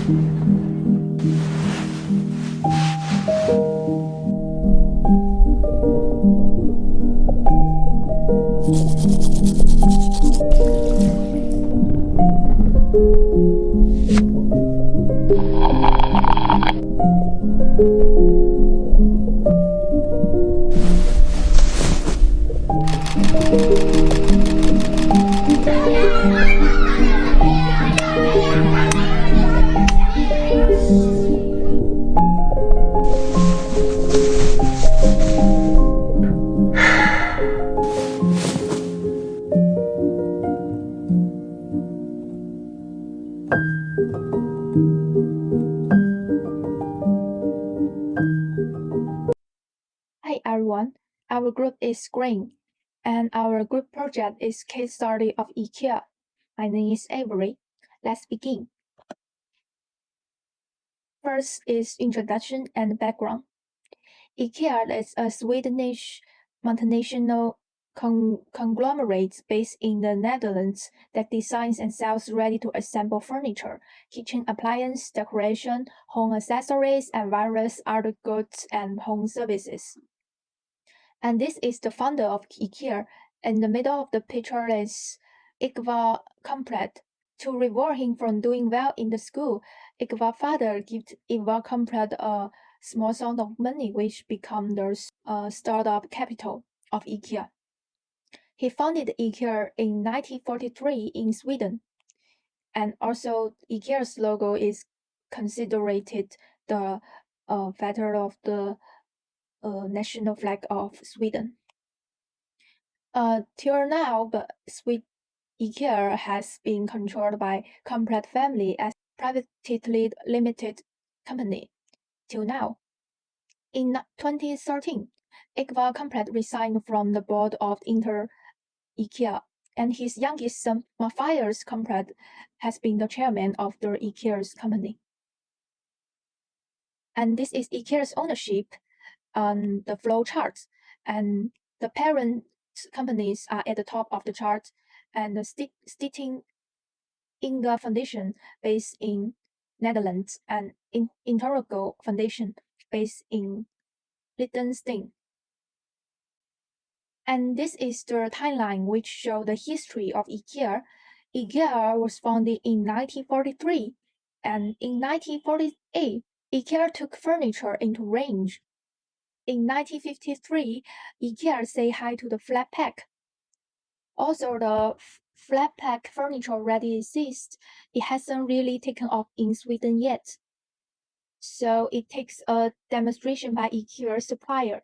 Hi everyone, our group is Green, and our group project is Case Study of IKEA. My name is Avery. Let's begin. First is introduction and background. IKEA is a Swedish multinational conglomerate based in the Netherlands that designs and sells ready-to-assemble furniture, kitchen appliance, decoration, home accessories, and various other goods and home services. And this is the founder of IKEA. In the middle of the picture is Igvar Kamprad. To reward him for doing well in the school, Igvar's father gives Igvar Kamprad a small sum of money, which became the startup capital of IKEA. He founded IKEA in 1943 in Sweden, and also IKEA's logo is considered the feather of the national flag of Sweden. Till now, but IKEA has been controlled by Kamprad family as privately limited company till now. In 2013, Igvar Kamprad resigned from the board of IKEA, and his youngest son, Matthias Kamprad, has been the chairman of the IKEA's company. And this is IKEA's ownership on the flow chart, and the parent companies are at the top of the chart, and the Stichting Inga Foundation based in Netherlands and Interrogo Foundation based in Liechtenstein. And this is the timeline which shows the history of IKEA. IKEA was founded in 1943, and in 1948, IKEA took furniture into range. In 1953, IKEA say hi to the flat pack. Also, the flat pack furniture already exists. It hasn't really taken off in Sweden yet. So it takes a demonstration by IKEA supplier.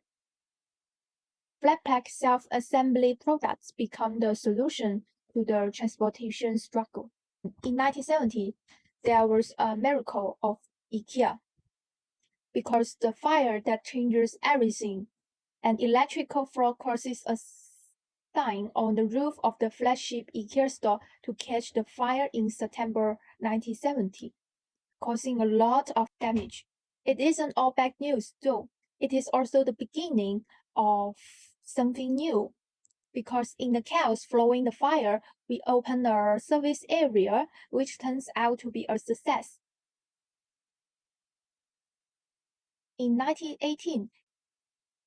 Flat pack self-assembly products become the solution to the transportation struggle. In 1970, there was a miracle of IKEA because the fire that changes everything. An electrical fault causes a sign on the roof of the flagship IKEA store to catch the fire in September 1970, causing a lot of damage. It isn't all bad news, though. It is also the beginning of something new, because in the chaos following the fire, we opened a service area, which turns out to be a success. In 1918,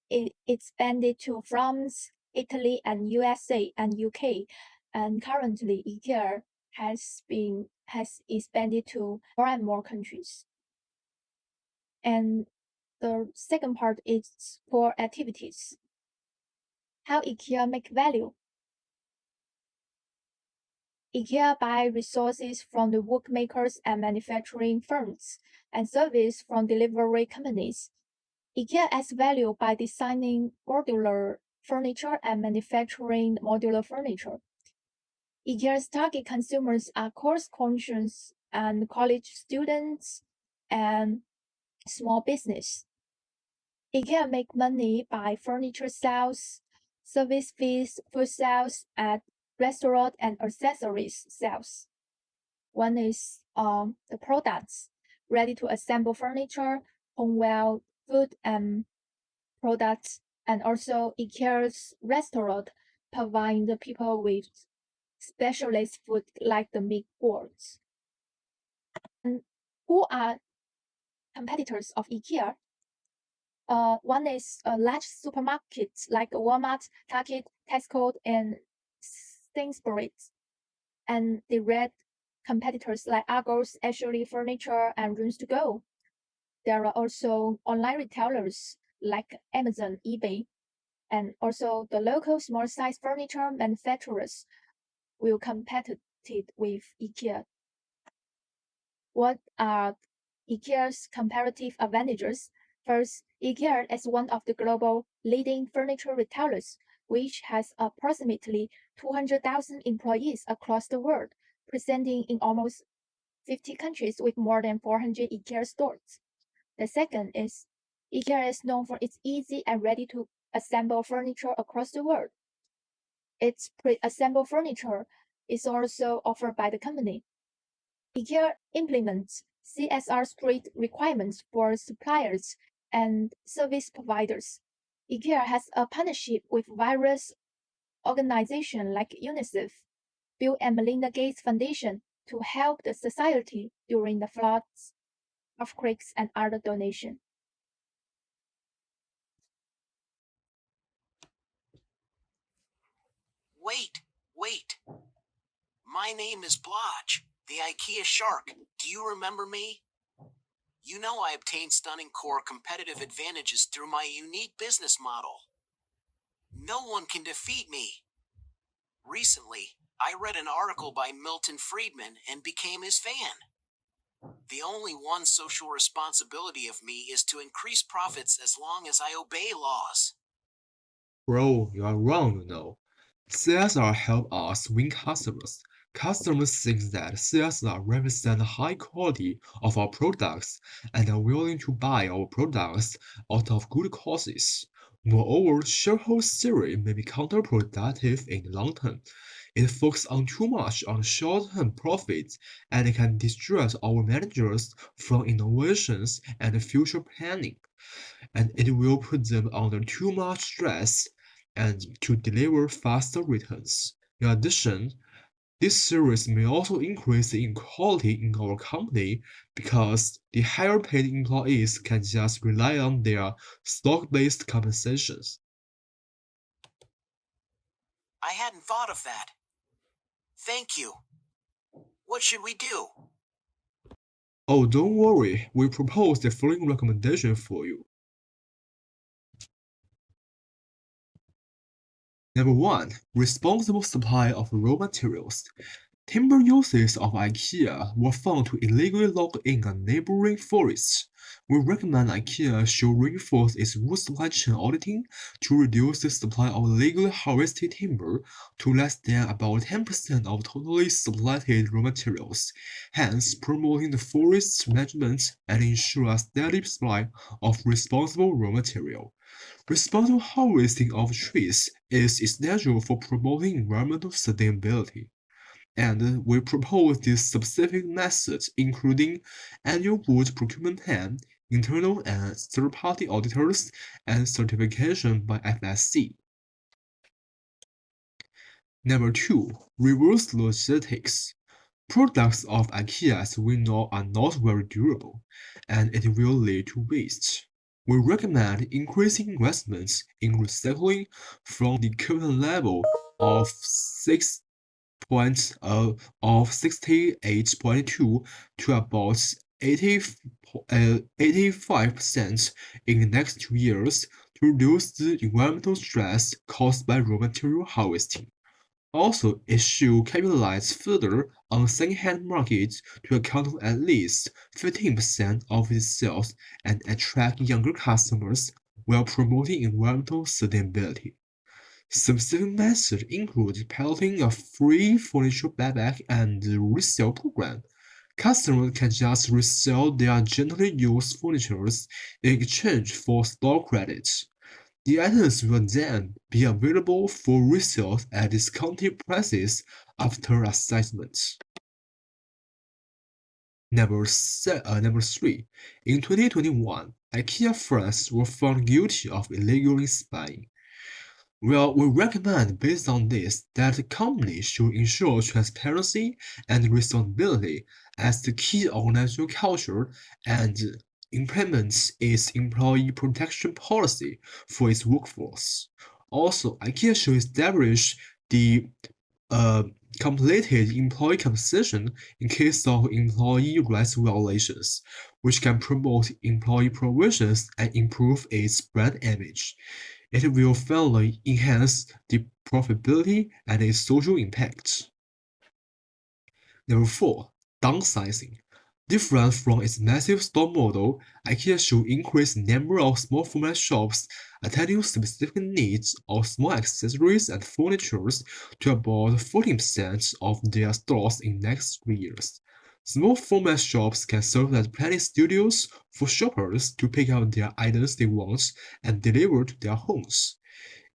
it expanded to France, Italy, and USA and UK, and currently IKEA has expanded to more and more countries. And the second part is core activities. How IKEA make value. IKEA buy resources from the workmakers and manufacturing firms, and service from delivery companies. IKEA adds value by designing modular furniture and manufacturing modular furniture. IKEA's target consumers are cost-conscious and college students and small business. IKEA make money by furniture sales, service fees, food sales, and restaurant and accessories sales. One is the products, ready to assemble furniture, homeware, food and products, and also IKEA's restaurant provide the people with specialist food like the meat boards. And Who are competitors of IKEA? One is large supermarkets like Walmart, Target, Tesco, and Sainsbury's, and direct competitors like Argos, Ashley Furniture, and Rooms to Go. There are also online retailers like Amazon, eBay, and also the local small-size furniture manufacturers will compete with IKEA. What are IKEA's comparative advantages? First, IKEA is one of the global leading furniture retailers, which has approximately 200,000 employees across the world, presenting in almost 50 countries with more than 400 IKEA stores. The second is IKEA is known for its easy and ready-to-assemble furniture across the world. Its pre-assembled furniture is also offered by the company. IKEA implements CSR strict requirements for suppliers and service providers. IKEA has a partnership with various organizations like UNICEF, Bill and Melinda Gates Foundation to help the society during the floods, earthquakes, and other donations. Wait. My name is Blotch, the IKEA shark. Do you remember me? You know I obtained stunning core competitive advantages through my unique business model. No one can defeat me. Recently, I read an article by Milton Friedman and became his fan. The only one social responsibility of me is to increase profits as long as I obey laws. Bro, you are wrong, you know. CSR help us win customers. Customers think that CSR represent the high quality of our products and are willing to buy our products out of good causes. Moreover, shareholder theory may be counterproductive in the long term. It focuses on too much on short-term profits and it can distract our managers from innovations and future planning. And it will put them under too much stress and to deliver faster returns. In addition, this series may also increase the inequality in our company because the higher paid employees can just rely on their stock-based compensations. I hadn't thought of that. Thank you. What should we do? Oh, don't worry, we propose the following recommendation for you. Number 1. Responsible supply of raw materials. Timber uses of IKEA were found to illegally log in a neighboring forest. We recommend IKEA should reinforce its wood supply chain auditing to reduce the supply of legally harvested timber to less than about 10% of totally supplied raw materials, hence promoting the forest management and ensure a steady supply of responsible raw material. Responsible harvesting of trees is essential for promoting environmental sustainability and we propose these specific methods including annual wood procurement plan, internal and third-party auditors, and certification by FSC. Number 2. Reverse logistics. Products of IKEA as we know are not very durable, and it will lead to waste. We recommend increasing investments in recycling from the current level of 68.2 to about 85% in the next 2 years to reduce the environmental stress caused by raw material harvesting. Also, it should capitalize further on second-hand markets to account for at least 15% of its sales and attract younger customers while promoting environmental sustainability. Specific methods include piloting a free furniture buyback and resale program. Customers can just resell their gently used furniture in exchange for store credits. The items will then be available for resale at discounted prices after assessment. Number 3. In 2021, IKEA France were found guilty of illegally spying. Well, we recommend based on this that the company should ensure transparency and responsibility as the key organizational culture and implements its employee protection policy for its workforce. Also, IKEA should establish the uh, completed employee compensation in case of employee rights violations, which can promote employee provisions and improve its brand image. It will finally enhance the profitability and its social impact. Number 4. Downsizing. Different from its massive store model, IKEA should increase the number of small format shops attending to specific needs of small accessories and furniture to about 14% of their stores in the next 3 years. Small format shops can serve as planning studios for shoppers to pick out their items they want and deliver to their homes.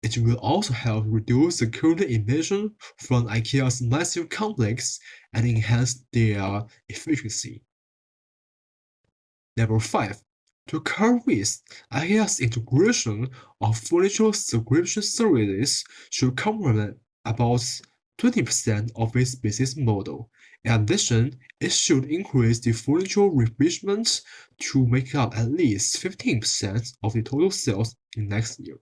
It will also help reduce the current emission from IKEA's massive complex and enhance their efficiency. Number 5. To curb risk, IKEA's integration of furniture subscription services should complement about 20% of its business model. In addition, it should increase the furniture refurbishment to make up at least 15% of the total sales in next year.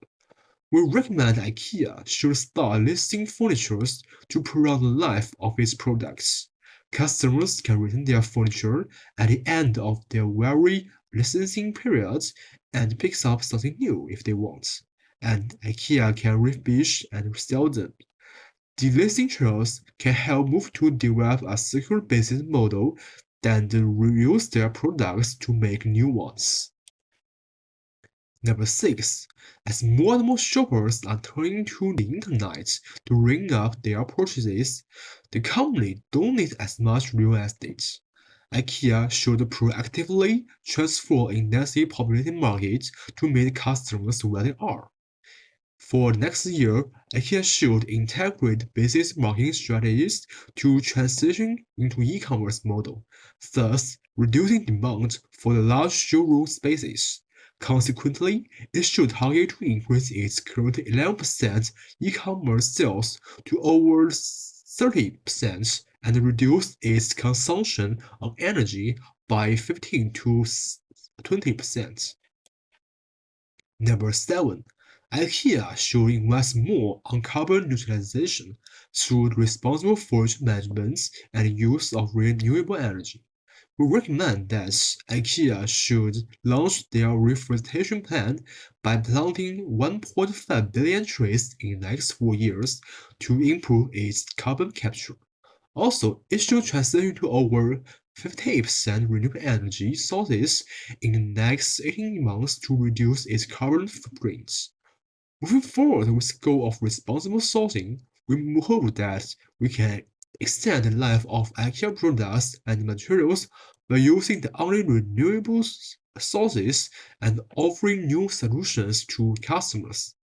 We recommend IKEA should start listing furniture to prolong the life of its products. Customers can return their furniture at the end of their very licensing periods and pick up something new if they want. And IKEA can refurbish and resell them. The listing trials can help move to develop a secure business model, then reuse their products to make new ones. Number 6. As more and more shoppers are turning to the internet to ring up their purchases, the company don't need as much real estate. IKEA should proactively transform in densely populated markets to meet customers where they are. For next year, IKEA should integrate business marketing strategies to transition into e-commerce model, thus reducing demand for the large showroom spaces. Consequently, it should target to increase its current 11% e-commerce sales to over 30% and reduce its consumption of energy by 15 to 20%. Number 7. IKEA should invest more on carbon neutralization through responsible forest management and use of renewable energy. We recommend that IKEA should launch their reforestation plan by planting 1.5 billion trees in the next 4 years to improve its carbon capture. Also, it should transition to over 58% renewable energy sources in the next 18 months to reduce its carbon footprint. Moving forward with the goal of responsible sourcing, we hope that we can extend the life of IKEA products and materials by using the only renewable sources and offering new solutions to customers.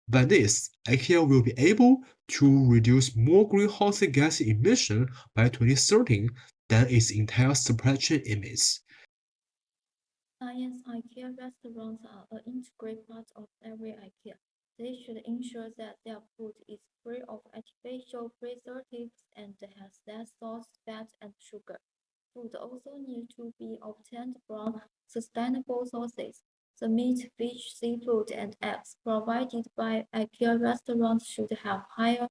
By this, IKEA will be able to reduce more greenhouse gas emission by 2030 than its entire supply chain emits. Science IKEA restaurants are an integral part of every IKEA. They should ensure that their food is free of artificial preservatives and has less salt, fat, and sugar. Food also needs to be obtained from sustainable sources. The meat, fish, seafood, and eggs provided by IKEA restaurants should have higher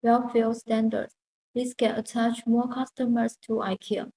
welfare standards. This can attract more customers to IKEA.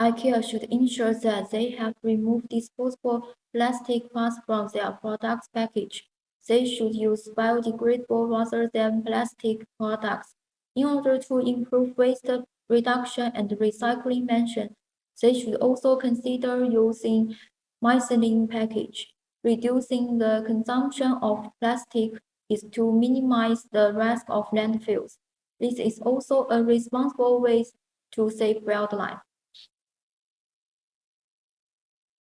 IKEA should ensure that they have removed disposable plastic parts from their products package. They should use biodegradable rather than plastic products. In order to improve waste reduction and recycling mention, they should also consider using methylene package. Reducing the consumption of plastic is to minimize the risk of landfills. This is also a responsible way to save wildlife.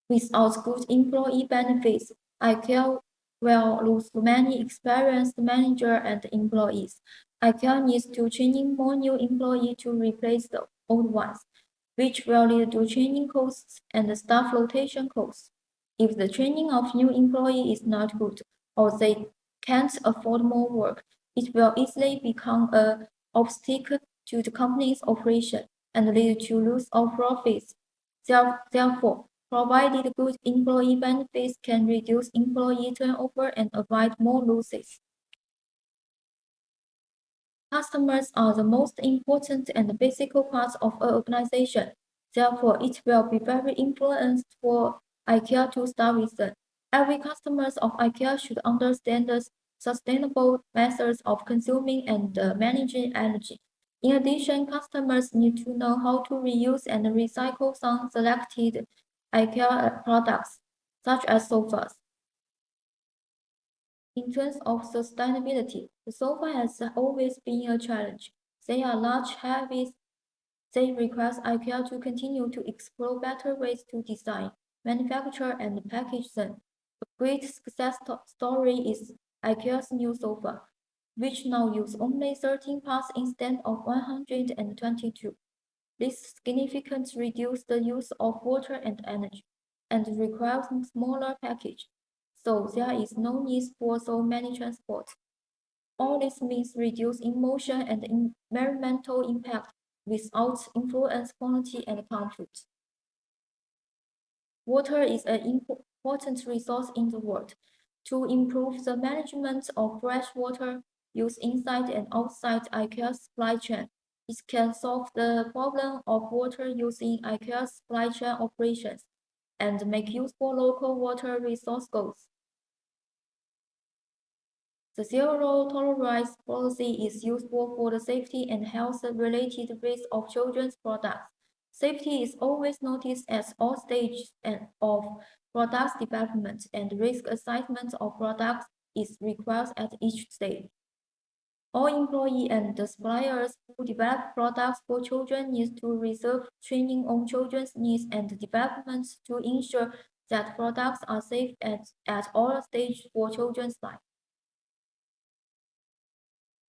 Without good employee benefits, IKEA will lose many experienced managers and employees. IKEA needs to train more new employees to replace the old ones, which will lead to training costs and staff rotation costs. If the training of new employees is not good, or they can't afford more work, it will easily become an obstacle to the company's operation and lead to loss of profits. Therefore, provided good employee benefits can reduce employee turnover and avoid more losses. Customers are the most important and basic part of an organization. Therefore, it will be very influenced for IKEA to start with them. Every customer of IKEA should understand the sustainable methods of consuming and managing energy. In addition, customers need to know how to reuse and recycle some selected IKEA products, such as sofas. In terms of sustainability, the sofa has always been a challenge. They are large, heavy. They require IKEA to continue to explore better ways to design, manufacture, and package them. A great success story is IKEA's new sofa, which now use only 13 parts instead of 122. This significantly reduces the use of water and energy, and requires a smaller package, so there is no need for so many transport. All this means reduce emotion and environmental impact without influence quality and comfort. Water is an important resource in the world. To improve the management of fresh water use inside and outside IKEA's supply chain, it can solve the problem of water use in IKEA's supply chain operations and make useful local water resource goals. The zero tolerance policy is useful for the safety and health related risks of children's products. Safety is always noticed at all stages of product development, and risk assessment of products is required at each stage. All employees and the suppliers who develop products for children need to receive training on children's needs and development to ensure that products are safe at all stages for children's life.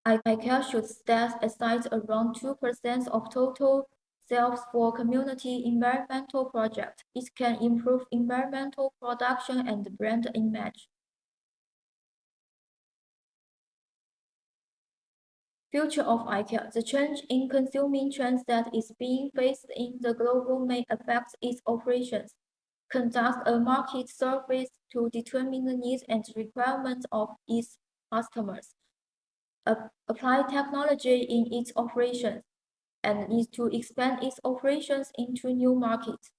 IKEA should set aside around 2% of total sales for community environmental projects. It can improve environmental production and brand image. Future of IKEA. The change in consuming trends that is being faced in the global may affect its operations. Conduct a market survey to determine the needs and requirements of its customers. Apply technology in its operations and needs to expand its operations into new markets.